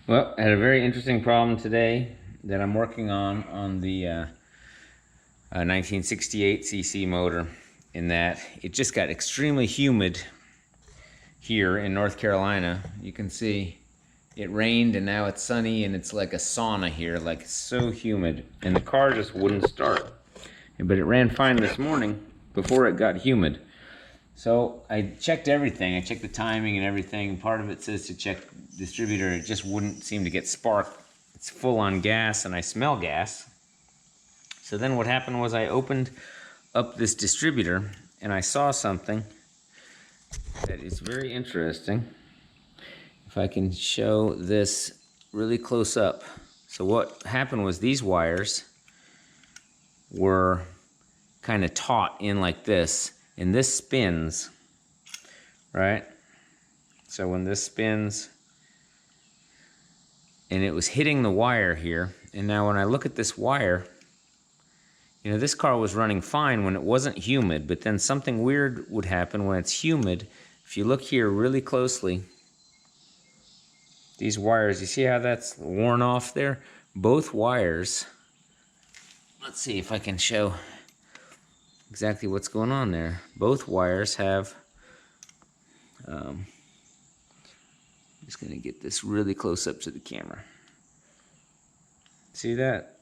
Well, I had a very interesting problem today that I'm working on the 1968 cc motor, in that it just got extremely humid here in North Carolina. You can see it rained and now it's sunny and it's like a sauna here, like it's so humid, and the car just wouldn't start. But it ran fine this morning before it got humid. So I checked everything. I checked the timing and everything. Part of it says to check distributor. It just wouldn't seem to get spark. It's full on gas and I smell gas. So then what happened was I opened up this distributor and I saw something that is very interesting. If I can show this really close up. So what happened was these wires were kind of taut in like this, and this spins, right? So when this spins, and it was hitting the wire here, and now when I look at this wire, you know, this car was running fine when it wasn't humid, but then something weird would happen when it's humid. If you look here really closely, these wires, you see how that's worn off there? Both wires, let's see if I can show exactly what's going on there. Both wires have, I'm just gonna get this really close up to the camera. See that?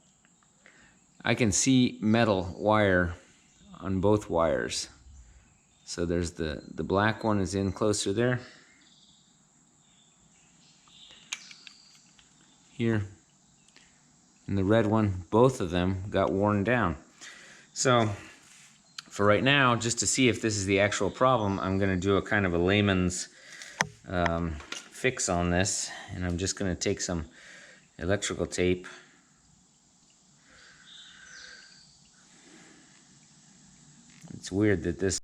I can see metal wire on both wires. So there's the black one is in closer there. Here. And the red one, both of them got worn down. So for right now, just to see if this is the actual problem, I'm gonna do a kind of a layman's fix on this. And I'm just gonna take some electrical tape. It's weird that this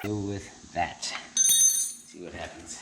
go with that. See what happens.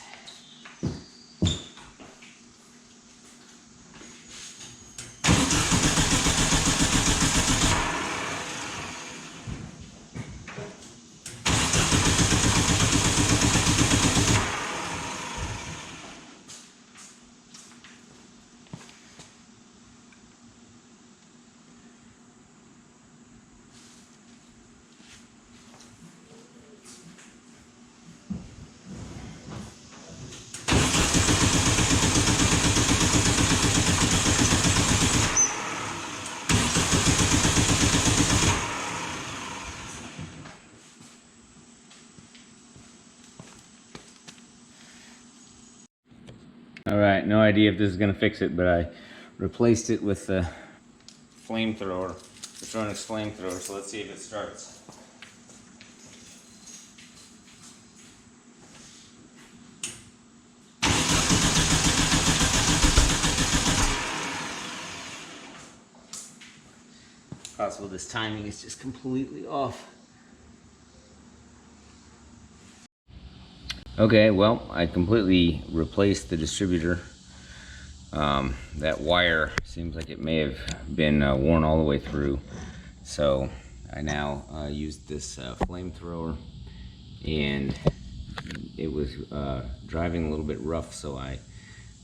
All right, no idea if this is gonna fix it, but I replaced it with the flamethrower, Petronix flamethrower, so let's see if it starts. Possible this timing is just completely off. Okay, well, I completely replaced the distributor. That wire seems like it may have been worn all the way through. So I now used this flamethrower, and it was driving a little bit rough, so I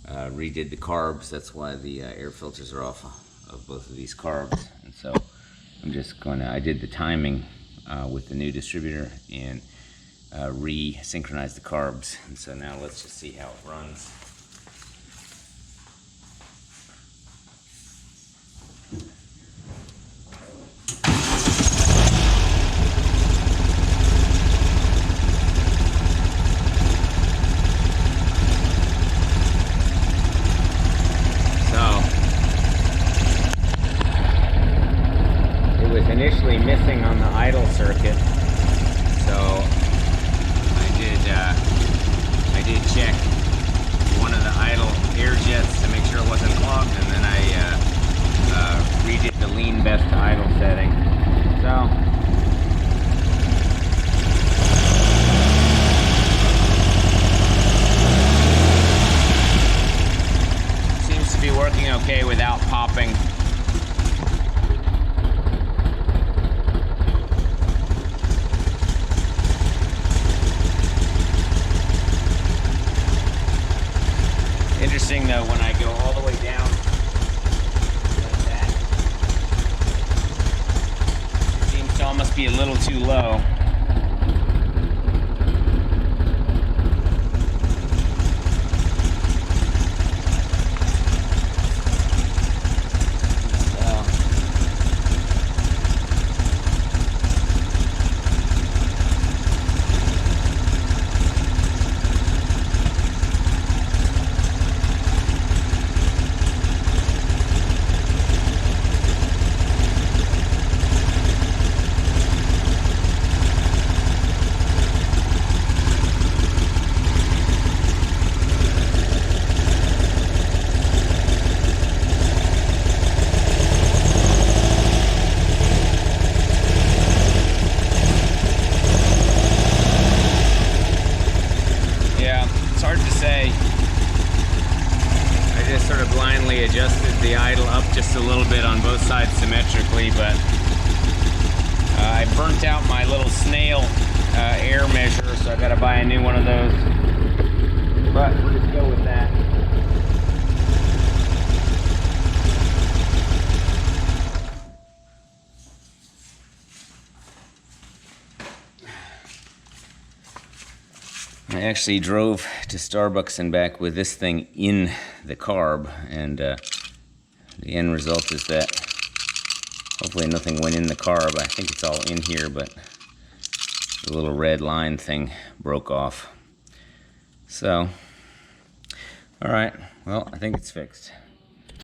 redid the carbs. That's why the air filters are off of both of these carbs. And so I'm just I did the timing with the new distributor and re-synchronize the carbs, and so now let's just see how it runs. initially missing on the idle circuit, so I did check one of the idle air jets to make sure it wasn't clogged, and then I redid the lean best idle setting. So seems to be working okay without popping. Interesting though, when I go all the way down like that, it seems to almost be a little too low. It's hard to say. I just sort of blindly adjusted the idle up just a little bit on both sides symmetrically, but I burnt out my little snail air measure, so I gotta buy a new one of those. But we'll just go with that. I actually drove to Starbucks and back with this thing in the carb, and the end result is that hopefully nothing went in the carb. I think it's all in here, but the little red line thing broke off. So, all right, well, I think it's fixed.